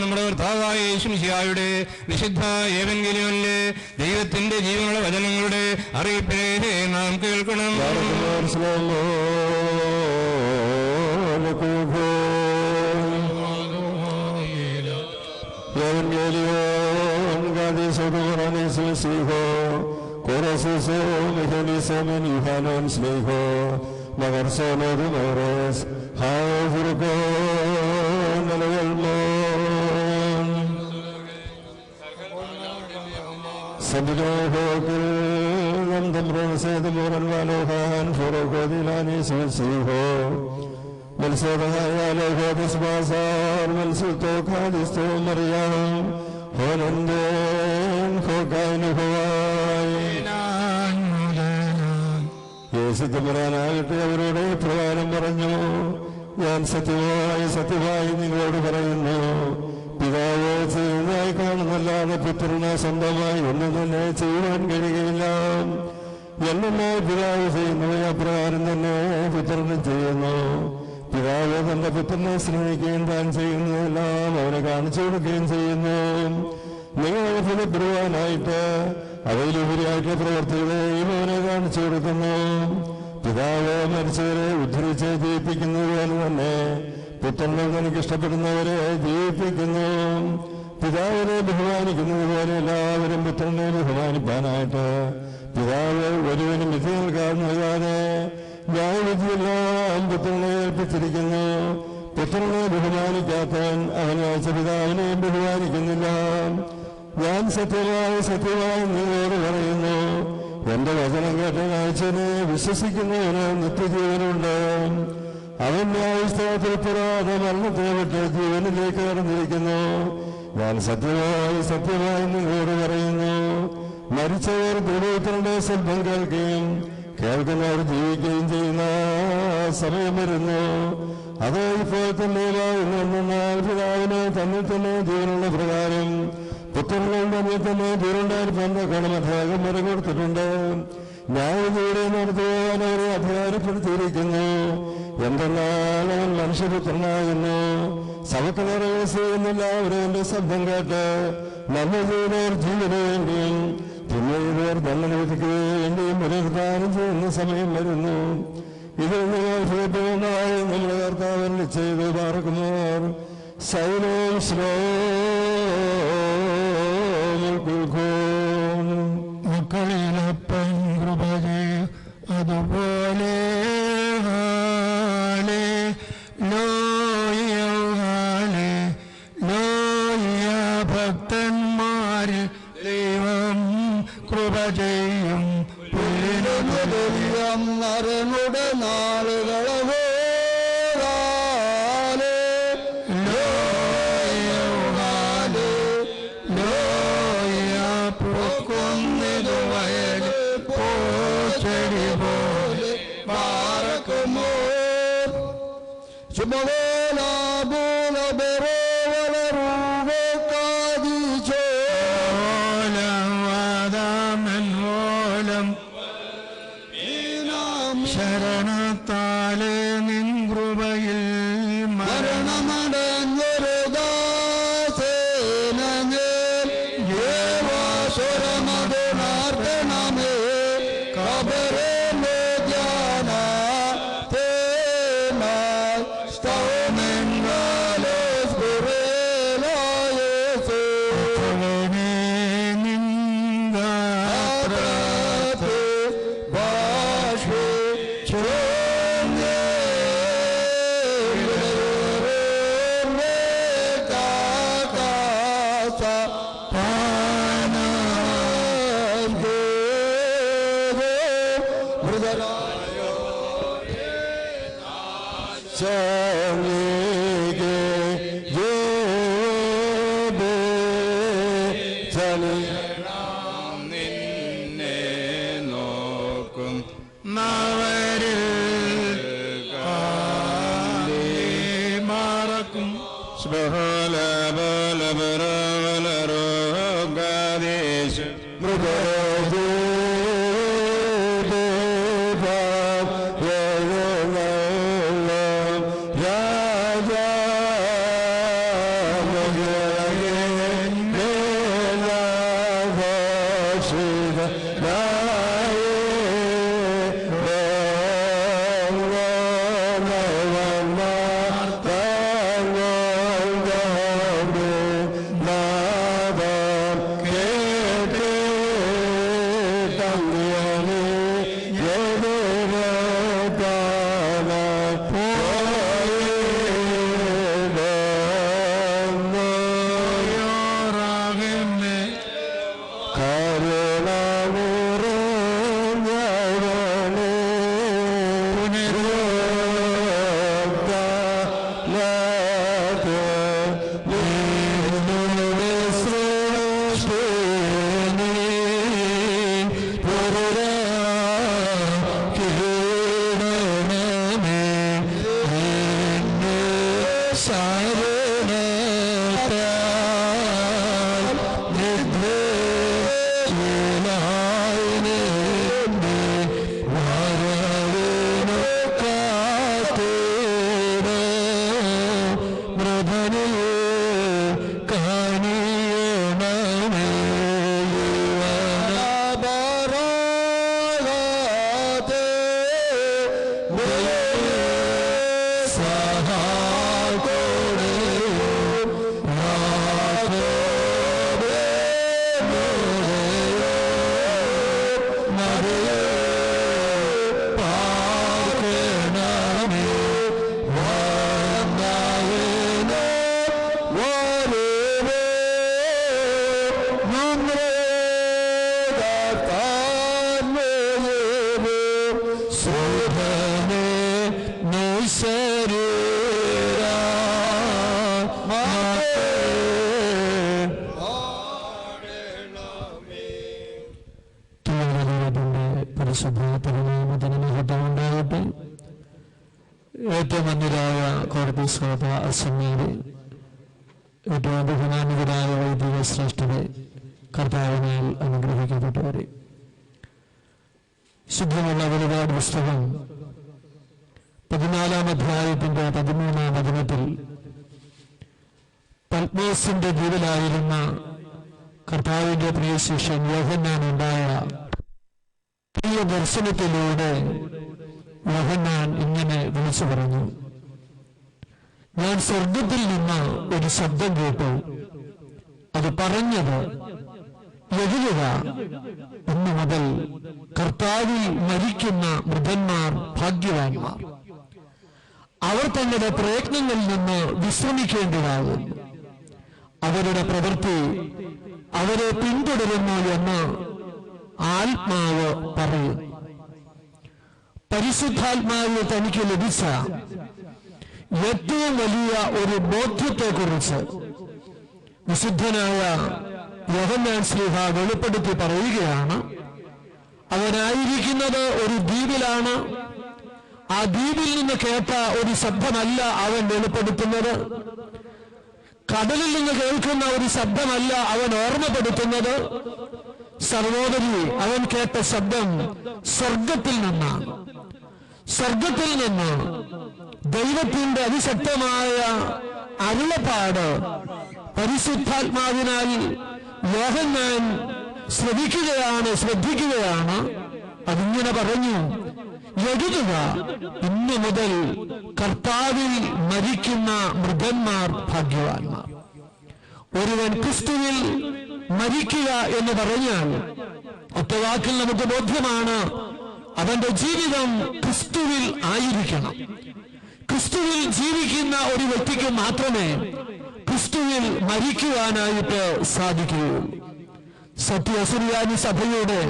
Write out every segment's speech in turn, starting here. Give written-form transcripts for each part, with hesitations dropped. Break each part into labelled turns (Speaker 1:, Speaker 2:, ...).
Speaker 1: നമ്മുടെ കർത്താവായ യേശുമിശിഹായുടെ വിശുദ്ധ ഏവൻഗേലിയോനിലെ ദൈവത്തിന്റെ ജീവനുള്ള വചനങ്ങളുടെ അറിയിപ്പിനെ നാം കേൾക്കണം.
Speaker 2: യേശുദ്ധമരാനാകട്ടെ അവരോട് പ്രകാരം പറഞ്ഞു, ഞാൻ സത്യമായി നിങ്ങളോട് പറയുന്നു, പിതാവ് ചെയ്യുന്നതായി കാണുന്നല്ലാതെ പുത്രന് സ്വന്തമായി ഒന്നും തന്നെ ചെയ്യുവാൻ കഴിയുകയില്ല. എന്നെ പിതാവ് ചെയ്യുന്നവയെ അപ്രകാരം തന്നെ പുത്രനും ചെയ്യുന്നു. പിതാവ് തന്റെ പുത്രനെ സ്നേഹിക്കുകയും താൻ ചെയ്യുന്നതെല്ലാം അവനെ കാണിച്ചു കൊടുക്കുകയും ചെയ്യുന്നു. നിങ്ങൾ ഫലപ്പെടുവാനായിട്ട് അവയിലുപരിയായിട്ട് പ്രവർത്തികളെയും അവനെ കാണിച്ചു കൊടുക്കുന്നു. പിതാവ് മരിച്ചവരെ ഉദ്ധരിച്ച് ജീവിപ്പിക്കുന്നത് പോലെ തന്നെ പുത്രനെ തനിക്ക് ഇഷ്ടപ്പെടുന്നവരെ ജീവിപ്പിക്കുന്നു. പിതാവിനെ ബഹുമാനിക്കുന്നത് പോലെ എല്ലാവരും പുത്രനെ ബഹുമാനിപ്പാനായിട്ട് പിതാവ് ഒരുവനും വിധി നൽകാതെ ന്യായവിധിയെല്ലാം പുത്രനെ ഏൽപ്പിച്ചിരിക്കുന്നു. പുത്രനെ ബഹുമാനിക്കാത്തവൻ അവനെ അയച്ച പിതാവിനെയും ബഹുമാനിക്കുന്നില്ല. ഞാൻ സത്യമായി നിങ്ങളോട് പറയുന്നു, എന്റെ വചനം കേട്ട അയച്ചനെ വിശ്വസിക്കുന്നവന് നിത്യജീവനുണ്ട്. അവൻ ന്യായസ്ഥലത്തിൽ പെടാതെ മരണത്തെ വിട്ട് ജീവനിലേക്ക് കടന്നിരിക്കുന്നു. ഞാൻ സത്യമായി നിങ്ങളോട് പറയുന്നു, മരിച്ചവർ ദൈവത്തിന്റെ ശബ്ദം കേൾക്കുകയും കേൾക്കുന്നവർ ജീവിക്കുകയും ചെയ്യുന്ന സമയം വരുന്നു. അത് ഇപ്പോൾ തന്നെ എന്നാൽ പിതാവിന് തമ്മിൽ തന്നെ ജീവനുള്ള പ്രകാരം പുത്രനും തമ്മിൽ തന്നെ ജീവനുണ്ടായിരിക്കാൻ അദ്ദേഹം വരെ കൊടുത്തിട്ടുണ്ട്. ന്യായജീവനെ നടത്തുവാൻ അവരെ അധികാരപ്പെടുത്തിയിരിക്കുന്നു. എന്തെന്നാൽ അവൻ മനുഷ്യപുത്രനാകുന്നു. സഭക്ക് നിറവേശിയെന്നില്ല അവരവന്റെ ശബ്ദം കേട്ട് നല്ല ചെയ്തവർ ജീവന് വേണ്ടിയും തിന്മയിലവർ ദണ്ഡനവിധിക്ക് വേണ്ടിയും പുനരുദ്ധാനം ചെയ്യുന്ന സമയം വരുന്നു. ഇതിൽ നിങ്ങൾ ഭയപ്പെടുന്നതായി നമ്മുടെ കർത്താവൻ ചെയ്തു പാർക്കുന്നവർ ശൈലവും ശ്ലോൽക്കും.
Speaker 3: മക്കളിലപ്പൻ കൃപ ചെയ്യും അതുപോലെ ഭക്തന്മാരിൽ ദൈവം കൃപ ചെയ്യും.
Speaker 2: നരനുടെ നാളുകളോ
Speaker 3: പൂക്കുന്നതു വയൽ പോച്ചെടി പോലെ പാറക്കുമോ ശരണത്താലെ നിൻ കൃപയിൽ മരണമടഞ്ഞൊരു ദാസേനമേ കബരേ ധ്യാന
Speaker 1: നിന്നെ നോക്കും
Speaker 3: നവരിൽ മറക്കും
Speaker 2: പരിശുദ്ധ തിരുനാമത്തിന് മഹത്വം ഉണ്ടാകട്ടെ. ഏറ്റവും മന്യരായ കോർപ്പിസ്കോപ്പ അസമ്മേരി, ഏറ്റവും ബഹുമാനിതരായ വൈദിക ശ്രേഷ്ഠരെ, കർത്താവിനാൽ അനുഗ്രഹിക്കപ്പെട്ടവരെ, ശുദ്ധമുള്ള ഒരുപാട് പുസ്തകം 14-ാം അധ്യായത്തിന്റെ 13-ാം വചനത്തിൽ പത്മോസിന്റെ ദ്വീപിലായിരുന്ന കർത്താവിന്റെ പ്രിയ ശിഷ്യൻ യോഹന്നാൻ ഉണ്ടായ പ്രിയ ദർശനത്തിലൂടെ യോഹന്നാൻ ഇങ്ങനെ വിളിച്ചു പറഞ്ഞു, ഞാൻ സ്വർഗത്തിൽ നിന്ന് ഒരു ശബ്ദം കേട്ടു. അത് പറഞ്ഞത്, എഴുതുക, ഇന്നു മുതൽ കർത്താവിൽ മരിക്കുന്ന മൃതന്മാർ ഭാഗ്യവാന്മാർ. അവർ തങ്ങളുടെ പ്രയത്നങ്ങളിൽ നിന്ന് വിശ്രമിക്കേണ്ടതാകും. അവരുടെ പ്രവൃത്തി അവരെ പിന്തുടരുന്നു എന്ന് ആത്മാവ് പറയും. പരിശുദ്ധാത്മാവ് തനിക്ക് ലഭിച്ച ഏറ്റവും വലിയ ഒരു ബോധ്യത്തെക്കുറിച്ച് വിശുദ്ധനായ യോഹന്നാൻ ശ്ലീഹ വെളിപ്പെടുത്തി പറയുകയാണ്. അവനായിരിക്കുന്നത് ഒരു ദ്വീപിലാണ്. ആ ദ്വീപിൽ നിന്ന് കേട്ട ഒരു ശബ്ദമല്ല അവൻ വെളിപ്പെടുത്തുന്നത്. കടലിൽ നിന്ന് കേൾക്കുന്ന ഒരു ശബ്ദമല്ല അവൻ ഓർമ്മപ്പെടുത്തുന്നത്. സഹോദരി, അവൻ കേട്ട ശബ്ദം സ്വർഗത്തിൽ നിന്നാണ്. സ്വർഗത്തിൽ നിന്ന് ദൈവത്തിന്റെ അതിശക്തമായ അരുളപ്പാട് പരിശുദ്ധാത്മാവിനാൽ യോഹന്നാൻ ശ്രദ്ധിക്കുകയാണ്. അതിങ്ങനെ പറഞ്ഞു, എഴുതുക, ഇന്നു മുതൽ കർത്താവിൽ മരിക്കുന്ന മൃതന്മാർ ഭാഗ്യവാന്മാർ. ഒരുവൻ ക്രിസ്തുവിൽ മരിക്കുക എന്ന് പറഞ്ഞാൽ ഒറ്റവാക്കിൽ നമുക്ക് ബോധ്യമാണ്, അവന്റെ ജീവിതം ക്രിസ്തുവിൽ ആയിരിക്കണം. ക്രിസ്തുവിൽ ജീവിക്കുന്ന ഒരു വ്യക്തിക്ക് മാത്രമേ ക്രിസ്തുവിൽ മരിക്കുവാനായിട്ട് സാധിക്കുകയുള്ളൂ. സത്യസുറിയാനി സഭയുടെ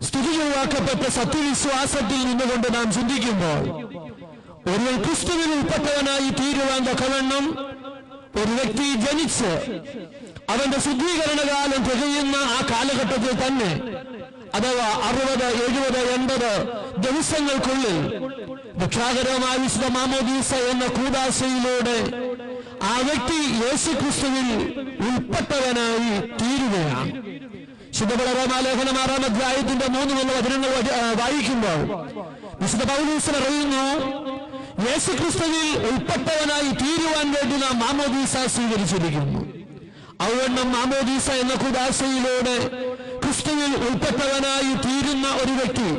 Speaker 2: സ്തുതിയുവാക്കപ്പെട്ട സത്യവിശ്വാസത്തിൽ നിന്നുകൊണ്ട് നാം ചിന്തിക്കുമ്പോൾ, ഒരുവൻ ക്രിസ്തുവിൽ ഉൾപ്പെട്ടവനായി തീരുവാൻ തക്കവണ്ണം ഒരു വ്യക്തി ജനിച്ച് അവന്റെ ശുദ്ധീകരണകാലം തികയുന്ന ആ കാലഘട്ടത്തിൽ തന്നെ, അഥവാ 60, 70, 80 ദിവസങ്ങൾക്കുള്ളിൽ രക്ഷാകരമായ വിശുദ്ധ മാമോദീസ എന്ന കൂദാശയിലൂടെ ആ വ്യക്തി യേശുക്രിസ്തുവിൽ ഉൾപ്പെട്ടവനായി തീരുകയാണ്. ശുദ്ധപരമാലേഖനം 6-ാം അധ്യായത്തിന്റെ 3 വചനങ്ങൾ വായിക്കുമ്പോൾ വിശുദ്ധ പൗലോസ് പറയുന്നു, യേശുക്രിസ്തുവിൽ ഉൾപ്പെട്ടവനായി തീരുവാൻ വേണ്ടി നാം മാമോദീസ സ്വീകരിച്ചിരിക്കുന്നു. ഔവണ്ണം മാമോദീസ എന്ന കൂദാശയിലൂടെ ക്രിസ്തുവിൽ ഉൾപ്പെട്ടവനായി തീരുന്ന ഒരു വ്യക്തി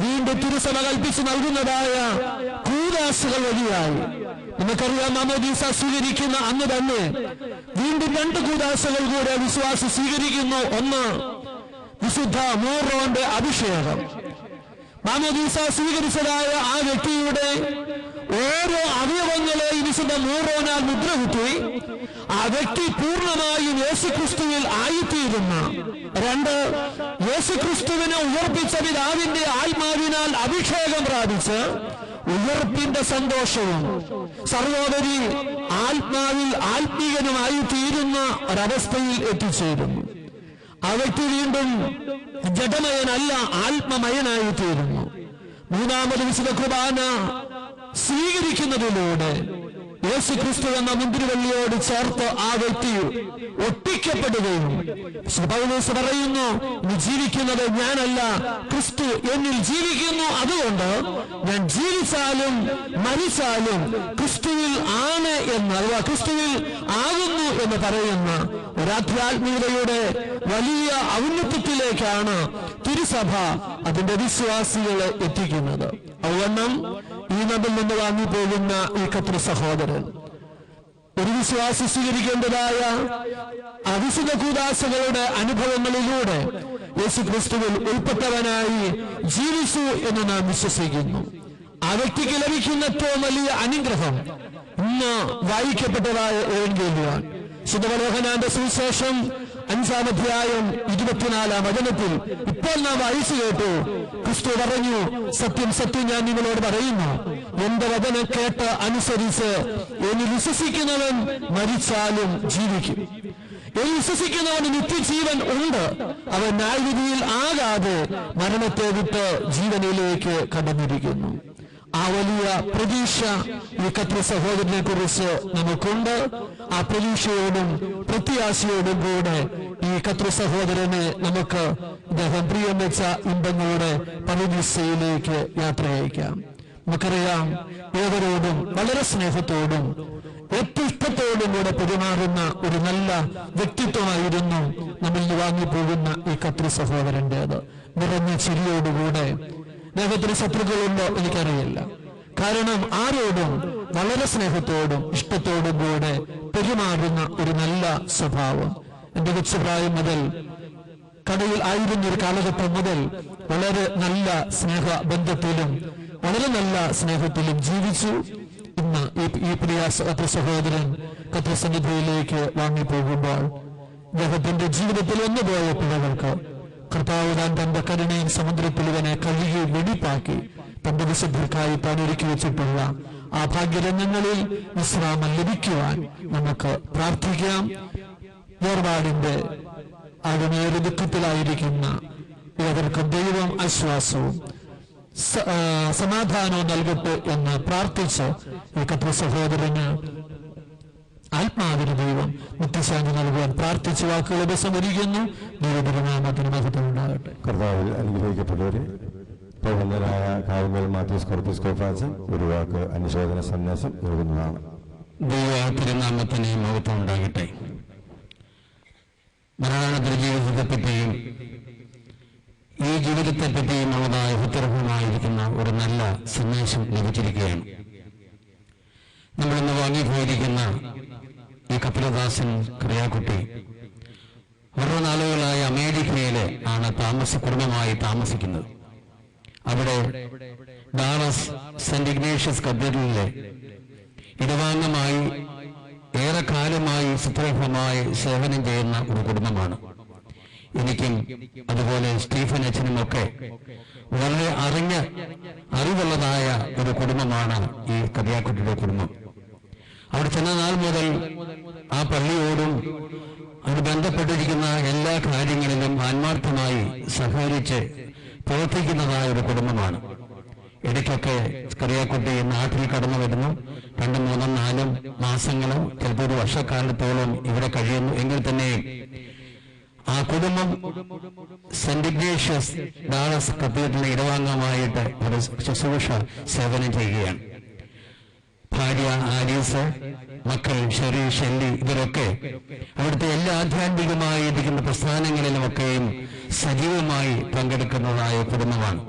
Speaker 2: വീണ്ടും തിരുസഭ കൽപ്പിച്ചു നൽകുന്നതായ കൂദാശകൾ വഴിയായി, നമുക്കറിയാം, മാമോദീസ സ്വീകരിക്കുന്ന അന്ന് തന്നെ വീണ്ടും 2 കൂദാശകൾ കൂടെ വിശ്വാസി സ്വീകരിക്കുന്നു. ഒന്ന്, വിശുദ്ധ മൂറോന്റെ അഭിഷേകം. മാമോദീസ സ്വീകരിച്ചതായ ആ വ്യക്തിയുടെ ഓരോ അവയവങ്ങളെയും വിശുദ്ധ മൂറോനാൽ മുദ്രകുത്തി ആ വ്യക്തി പൂർണ്ണമായും യേശുക്രിസ്തുവിൽ ആയിത്തീരുന്ന. 2, യേശുക്രിസ്തുവിനെ ഉയർപ്പിച്ച പിതാവിന്റെ ആത്മാവിനാൽ അഭിഷേകം പ്രാപിച്ച് ഉയർപ്പിന്റെ സന്തോഷവും സഹോദരി ആത്മാവിൽ ആത്മീയനുമായി തീരുന്ന ഒരവസ്ഥയിൽ എത്തിച്ചേരുന്നു. ആ വ്യക്തി വീണ്ടും ജഡമയനല്ല, ആത്മമയനായി തീരുന്നു. 3-ാമത് വിശുദ്ധ കുർബാന സ്വീകരിക്കുന്നതിലൂടെ യേശുക്രിസ്തു എന്ന മുന്തിരിവള്ളിയോട് ചേർത്ത് ആ വ്യക്തി ഒട്ടിക്കപ്പെടുകയും പൗലോസ് പറയുന്നു, നീ ജീവിക്കുന്നത് ഞാനല്ല, ക്രിസ്തു എന്നിൽ ജീവിക്കുന്നു. അതുകൊണ്ട് ഞാൻ ജീവിച്ചാലും മരിച്ചാലും ക്രിസ്തുവിൽ ആണ് എന്ന്, അഥവാ ക്രിസ്തുവിൽ ആകുന്നു എന്ന് പറയുന്ന ഒരാധ്യാത്മികതയുടെ വലിയ ഔന്നത്യത്തിലേക്കാണ് തിരുസഭ അതിന്റെ വിശ്വാസികളെ എത്തിക്കുന്നത്. അതുവണ്ണം ഈ നമ്മിൽ നിന്ന് വാങ്ങിപ്പോകുന്ന ഈ കത്ര സഹോദരൻ ഒരു വിശ്വാസി സ്വീകരിക്കേണ്ടതായ അവിശുദ്ധ കൂദാശകളുടെ അനുഭവങ്ങളിലൂടെ യേശുക്രിസ്തുവിൽ ഉൾപ്പെട്ടവനായി ജീവിച്ചു എന്ന് നാം വിശ്വസിക്കുന്നു. ആ വ്യക്തിക്ക് ലഭിക്കുന്ന ഏറ്റവും വലിയ അനുഗ്രഹം ഇന്ന് വായിക്കപ്പെട്ടതായ ഏവൻഗേലിയാണ്. വിശുദ്ധ യോഹന്നാന്റെ സുവിശേഷം 5-ാം അധ്യായം 24-ാം വചനത്തിൽ ഇപ്പോൾ നാം വായിച്ചു കേട്ടു. ക്രിസ്തു പറഞ്ഞു, സത്യം സത്യം ഞാൻ നിങ്ങളോട് പറയുന്നു, എന്റെ വചനം കേട്ട് അനുസരിച്ച് എന്നിൽ വിശ്വസിക്കുന്നവൻ മരിച്ചാലും ജീവിക്കും. എന്നിൽ വിശ്വസിക്കുന്നവന് നിത്യജീവൻ ഉണ്ട്. അവൻ ന്യായവിധിയിൽ ആകാതെ മരണത്തെ വിട്ട് ജീവനിലേക്ക് കടന്നിരിക്കുന്നു. ആ വലിയ പ്രതീക്ഷ ഈ കത്ര സഹോദരനെ കുറിച്ച് നമുക്കുണ്ട്. ആ പ്രതീക്ഷയോടും പ്രത്യാശയോടും കൂടെ ഈ കത്ര സഹോദരനെ നമുക്ക് അദ്ദേഹം പ്രിയം വെച്ച ഇമ്പങ്ങളുടെ പരദീസയിലേക്ക് യാത്ര അയക്കാം. നമുക്കറിയാം, ഏവരോടും വളരെ സ്നേഹത്തോടും ഏറ്റവും ഇഷ്ടത്തോടും കൂടെ പെരുമാറുന്ന ഒരു നല്ല വ്യക്തിത്വമായിരുന്നു നമ്മിൽ നിന്ന് വാങ്ങിപ്പോകുന്ന ഈ കത്രി സഹോദരൻ്റേത്. നിറഞ്ഞ ചിരിയോടുകൂടെ. അദ്ദേഹത്തിന് ശത്രുക്കളുണ്ടോ എനിക്കറിയില്ല. കാരണം ആരോടും വളരെ സ്നേഹത്തോടും ഇഷ്ടത്തോടും കൂടെ പെരുമാറുന്ന ഒരു നല്ല സ്വഭാവം. എന്റെ കൊച്ചുപ്രായം മുതൽ, കടയിൽ ആയിരുന്ന ഒരു കാലഘട്ടം മുതൽ വളരെ നല്ല സ്നേഹ ബന്ധത്തിലും വളരെ നല്ല സ്നേഹത്തിലും ജീവിച്ചു. ഇന്ന് ഈ പ്രിയ സഹോദരൻ കത്രസന്നിധിയിലേക്ക് വാങ്ങിപ്പോകുമ്പോൾ അദ്ദേഹത്തിന്റെ ജീവിതത്തിൽ ഒന്നുപോയ പിഴകൾക്ക് കർത്താവ് താൻ തന്റെ കരുണയും സമുദ്രത്തിൽ ഇവനെ കഴുകി വെടിപ്പാക്കി തന്റെ വിശുദ്ധർക്കായി താൻ ഒരുക്കി വെച്ചിട്ടുള്ള ആ ഭാഗ്യരംഗങ്ങളിൽ വിശ്രാമം ലഭിക്കുവാൻ നമുക്ക് പ്രാർത്ഥിക്കാം. വേർപാടിന്റെ അതിനേറെ ദുഃഖത്തിലായിരിക്കുന്ന ഇവർക്ക് ദൈവം ആശ്വാസവും സമാധാനവും നൽകട്ടെ എന്ന് പ്രാർത്ഥിച്ച് ഈ കത്ര സഹോദരന് ആത്മാവിന് ദൈവം നിത്യശാന്തി നൽകുവാൻ പ്രാർത്ഥിച്ച് വാക്കുകൾ ഉപസംഹരിക്കുന്നു. ദൈവനാമത്തിന് മഹത്വം ഉണ്ടാകട്ടെ.
Speaker 4: കർത്താവിൽ അനുഗ്രഹിക്കപ്പെട്ടവരെ, പ്രബന്ധനായ കാവുങ്കൽ മാത്യൂസ് കോർപ്പിസ് കോഫാച്ചൻ ഒരു വാക്ക് അനുശോചന സന്ദേശം നൽകുന്നതാണ്.
Speaker 1: ദൈവ തിരുനാമത്തിന് മഹത്വം ഉണ്ടാകട്ടെ. മരണാനന്തര ജീവിതത്തെപ്പറ്റിയും ഈ ജീവിതത്തെപ്പറ്റിയും ഉള്ളതായ ഉത്തരവുമായിരിക്കുന്ന ഒരു നല്ല സന്ദേശം ലഭിച്ചിരിക്കുകയാണ്. നമ്മളിന്ന് വാങ്ങിപ്പോയിരിക്കുന്ന ഈ കപിലദാസൻ ക്രിയാക്കുട്ടി ഓരോ നാളുകളായി അമേരിക്കയിലെ ആണ് കുടുംബമായി താമസിക്കുന്നത്. അവിടെ ഡാളസ് സെന്റ് ഇഗ്നേഷ്യസ് കത്തീഡ്രലിലെ ഇടവാംഗമായി ഏറെക്കാലമായി സുപ്രഭമായി സേവനം ചെയ്യുന്ന ഒരു കുടുംബമാണ്. എനിക്കും അതുപോലെ സ്റ്റീഫൻ അച്ഛനുമൊക്കെ വളരെ അറിവുള്ളതായ ഒരു കുടുംബമാണ് ഈ കറിയാക്കുട്ടിയുടെ കുടുംബം. അവിടെ ചെന്ന നാൾ മുതൽ ആ പള്ളിയോടും അത് ബന്ധപ്പെട്ടിരിക്കുന്ന എല്ലാ കാര്യങ്ങളിലും ആത്മാർത്ഥമായി സഹകരിച്ച് പ്രവർത്തിക്കുന്നതായ ഒരു കുടുംബമാണ്. ഇടയ്ക്കൊക്കെ കറിയാക്കുട്ടി നാട്ടിൽ കടന്നു വരുന്നു. 2, 3, 4 മാസങ്ങളും ചിലപ്പോൾ ഒരു വർഷക്കാലത്തോളം ഇവിടെ കഴിയുന്നു. എങ്കിൽ തന്നെയും ആ കുടുംബം സെന്റ് ഇഗ്നേഷ്യസ് ഡാളസ് കത്തീഡ്രലിലെ ഇടവാംഗമായിട്ട് ഒരു ശുശ്രൂഷ സേവനം ചെയ്യുകയാണ്. ഭാര്യ ആലീസ്, മക്കൾ ഷെറി, ഷെല്ലി, ഇവരൊക്കെ അവിടുത്തെ എല്ലാ ആധ്യാത്മികമായിരിക്കുന്ന പ്രസ്ഥാനങ്ങളിലുമൊക്കെയും സജീവമായി പങ്കെടുക്കുന്നതായ കുടുംബമാണ്.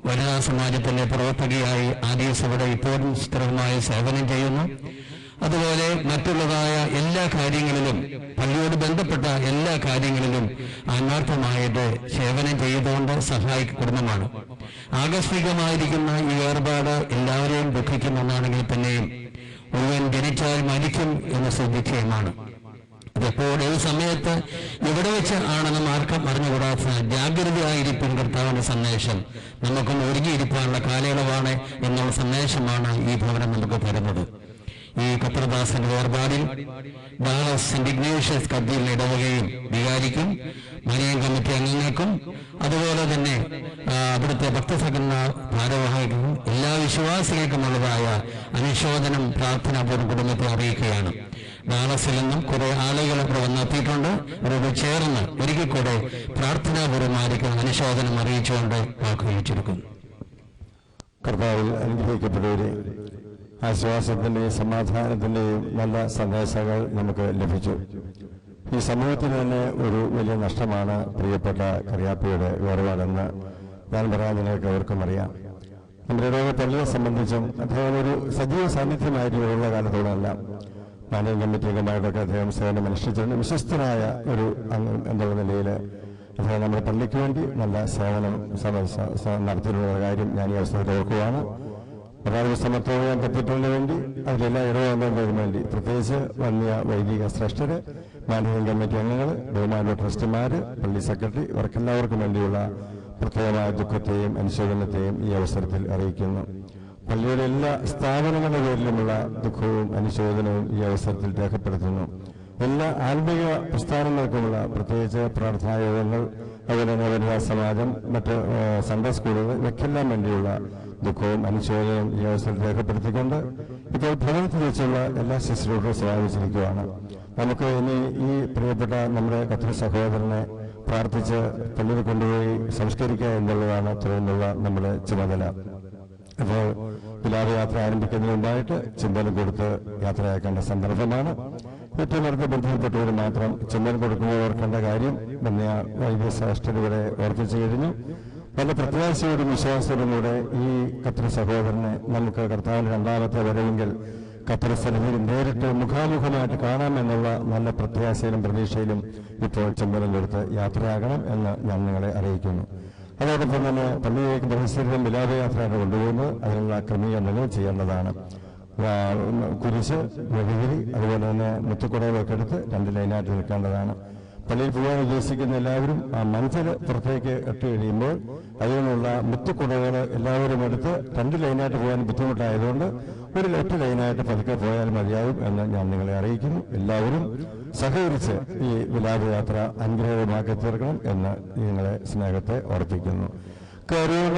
Speaker 1: വനിതാ സമാജത്തിലെ പ്രവർത്തകയായി ആലീസ് ഇവിടെ ഇപ്പോഴും സ്ഥിരമായി സേവനം ചെയ്യുന്നു. അതുപോലെ മറ്റുള്ളതായ എല്ലാ കാര്യങ്ങളിലും പള്ളിയോട് ബന്ധപ്പെട്ട എല്ലാ കാര്യങ്ങളിലും ആത്മാർത്ഥമായിട്ട് സേവനം ചെയ്തുകൊണ്ട് സഹായിക്കുന്ന കുടുംബമാണ്. ആകസ്മികമായിരിക്കുന്ന ഈ വേർപാട് എല്ലാവരെയും ദുഃഖിക്കുമെന്നാണെങ്കിൽ തന്നെയും ഒരുവൻ ജനിച്ചാൽ മരിക്കും എന്ന് ശ്രദ്ധിക്കുകയുമാണ്. അതെപ്പോൾ ഏത് സമയത്ത് എവിടെ വെച്ച് ആണെന്നും ആർക്കും അറിഞ്ഞുകൂടാത്ത ജാഗ്രതയായിരിക്കും കർത്താവിന്റെ സന്ദേശം. നമുക്കൊന്ന് ഒരുങ്ങിയിരിക്കാനുള്ള കാലയളവാണ് എന്നുള്ള സന്ദേശമാണ് ഈ ഭവനം നമുക്ക് തരുന്നത്. ഈ കത്രദാസന്റെ വേർപാടിൽ ഡാളസ് സെന്റ് ഇഗ്നേഷ്യസ് കത്തീഡ്രൽ ഇടവകയും വികാരിക്കും മരിയൻ കമ്മിറ്റി അംഗങ്ങൾക്കും അതുപോലെ തന്നെ അവിടുത്തെ ഭക്തസംഘടന ഭാരവാഹികൾക്കും എല്ലാ വിശ്വാസികൾക്കുമുള്ളതായ അനുശോചനം പ്രാർത്ഥനാപൂർവ്വം കുടുംബത്തെ അറിയിക്കുകയാണ്. ഡാളസിൽ നിന്നും കുറെ ആളുകൾ ഇവിടെ വന്നെത്തിയിട്ടുണ്ട്. അവരോട് ചേർന്ന് ഒരിക്കൽ കൂടെ പ്രാർത്ഥനാപൂർവ്വമായിരിക്കും അനുശോചനം അറിയിച്ചുകൊണ്ട് വാക്കുവെച്ചിരിക്കുന്നു.
Speaker 4: കർത്താവിൽ അനുഗ്രഹിക്കപ്പെട്ടവരെ, ആശ്വാസത്തിന്റെയും സമാധാനത്തിന്റെയും നല്ല സന്ദേശങ്ങൾ നമുക്ക് ലഭിച്ചു. ഈ സമൂഹത്തിന് തന്നെ ഒരു വലിയ നഷ്ടമാണ് പ്രിയപ്പെട്ട കറിയാപ്പയുടെ വേർപാടെന്ന് ഞാൻ പറയാൻ നിങ്ങൾക്ക് അവർക്കും അറിയാം. നമ്മുടെ ഇടവക പള്ളിയെ സംബന്ധിച്ചും അദ്ദേഹം ഒരു സജീവ സാന്നിധ്യമായിട്ട് ഉള്ള കാലത്തോടെല്ലാം മാനേജിംഗ് കമ്മിറ്റി അംഗമായിട്ടൊക്കെ അദ്ദേഹം സേവനം അനുഷ്ഠിച്ചിട്ടുണ്ട്. വിശ്വസ്തനായ ഒരു അംഗം എന്നുള്ള നിലയിൽ അദ്ദേഹം നമ്മുടെ പള്ളിക്ക് വേണ്ടി നല്ല സേവനം നടത്തിയിട്ടുള്ള കാര്യം ഞാൻ ഈ അവസരത്തിൽ ഓർക്കുകയാണ്. സമത്വം കത്തീഡ്രലിന് വേണ്ടി അതിലെല്ലാ ഇടവകങ്ങൾക്കും വേണ്ടി പ്രത്യേകിച്ച് വന്യ വൈദിക ശ്രേഷ്ഠര്, മാനേജിംഗ് കമ്മിറ്റി അംഗങ്ങൾ, ബഹുമാന ട്രസ്റ്റിമാര്, പള്ളി സെക്രട്ടറി, ഇവർക്കെല്ലാവർക്കും വേണ്ടിയുള്ള പ്രത്യേകമായ ദുഃഖത്തെയും അനുശോചനത്തെയും ഈ അവസരത്തിൽ അറിയിക്കുന്നു. പള്ളിയുടെ എല്ലാ സ്ഥാപനങ്ങളുടെ പേരിലുമുള്ള ദുഃഖവും അനുശോചനവും ഈ അവസരത്തിൽ രേഖപ്പെടുത്തുന്നു. എല്ലാ ആത്മീയ പ്രസ്ഥാനങ്ങൾക്കുമുള്ള പ്രത്യേകിച്ച് പ്രാർത്ഥനാ യോഗങ്ങൾ, അതുപോലെ തന്നെ വനിതാ സമാജം, മറ്റ് സൺഡേ സ്കൂളുകൾ ഇവയ്ക്കെല്ലാം വേണ്ടിയുള്ള ദുഃഖവും അനുശോചനവും ഈ അവസരത്തിൽ രേഖപ്പെടുത്തിക്കൊണ്ട് ഇപ്പോൾ ഭവനത്തിൽ വെച്ചുള്ള എല്ലാ ശുശ്രൂഷകളും സമാപിച്ചിരിക്കുകയാണ്. നമുക്ക് ഇനി ഈ പ്രിയപ്പെട്ട നമ്മുടെ കത്തോലിക്ക സഹോദരനെ പ്രാർത്ഥിച്ച് പള്ളിയിൽ കൊണ്ടുപോയി സംസ്കരിക്കുക എന്നുള്ളതാണ് തുടർന്നുള്ള നമ്മുടെ ചുമതല. അപ്പോൾ വിലാപയാത്ര ആരംഭിക്കുന്നതിന് മുമ്പായിട്ട് ചുംബനം കൊടുത്ത് യാത്രയാക്കേണ്ട സന്ദർഭമാണ്. ഏറ്റവും അടുത്ത ബന്ധപ്പെട്ടവർ മാത്രം ചുംബനം കൊടുക്കുമ്പോൾ ഓർക്കേണ്ട കാര്യം വൈദ്യശാസ്ത്രർ ഇവിടെ ഓർപ്പിച്ചു കഴിഞ്ഞു. നല്ല പ്രത്യാശയോടും വിശ്വാസത്തോടും കൂടെ ഈ കത്തോലിക്ക സഹോദരനെ നമുക്ക് കർത്താവിന്റെ രണ്ടാമത്തെ വരവെങ്കിൽ കത്തോലിക്ക സന്നിധിയിൽ നേരിട്ട് മുഖാമുഖമായിട്ട് കാണാമെന്നുള്ള നല്ല പ്രത്യാശയിലും പ്രതീക്ഷയിലും ഇപ്പോൾ ചുംബനം കൊടുത്ത് യാത്രയാകണം എന്ന് ഞാൻ നിങ്ങളെ അറിയിക്കുന്നു. അതോടൊപ്പം തന്നെ പള്ളിയിലേക്ക് ബഹുശരീരം വിലാപയാത്രയാണ് കൊണ്ടുപോകുന്നത്. അതിനുള്ള ക്രമീകരണങ്ങൾ ചെയ്യേണ്ടതാണ്. കുരിശ്, മെഴുകുതിരി, അതുപോലെ തന്നെ മുത്തുക്കുടകളൊക്കെ എടുത്ത് 2 ലൈനായിട്ട് നിൽക്കേണ്ടതാണ്. പള്ളിയിൽ പോകാൻ ഉദ്ദേശിക്കുന്ന എല്ലാവരും ആ മഞ്ചൽ പുറത്തേക്ക് ഇട്ട് കഴിയുമ്പോൾ അതിനുള്ള മുത്തുക്കുടകൾ എല്ലാവരും എടുത്ത് 2 ലൈനായിട്ട് പോകാൻ ബുദ്ധിമുട്ടായതുകൊണ്ട് ഒരു 8 ലൈനായിട്ട് പതുക്കെ പോയാൽ മതിയാകും എന്ന് ഞാൻ നിങ്ങളെ അറിയിക്കുന്നു. എല്ലാവരും സഹകരിച്ച് ഈ വിലാപയാത്ര അനുഗ്രഹമാക്കി തീർക്കണം എന്ന് നിങ്ങളെ സ്നേഹത്തെ ഓർപ്പിക്കുന്നു. കരുണ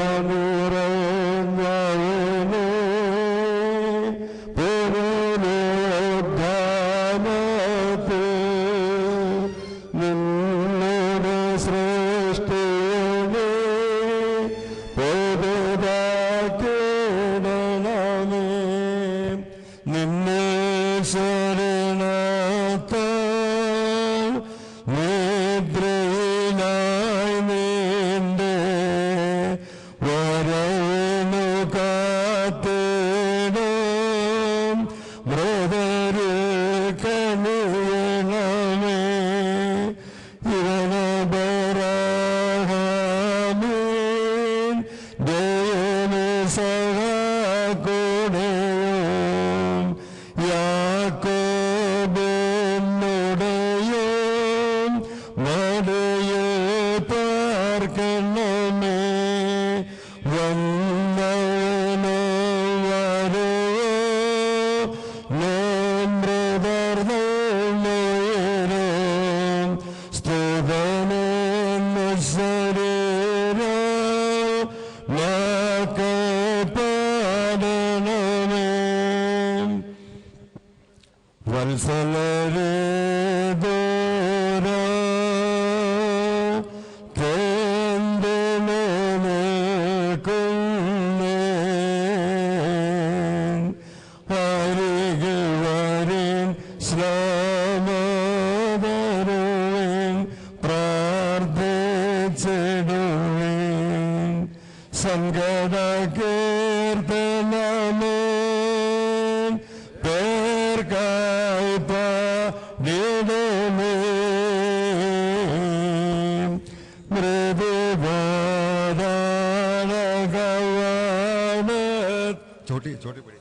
Speaker 4: ബന്ധിച്ചെടുവീൻ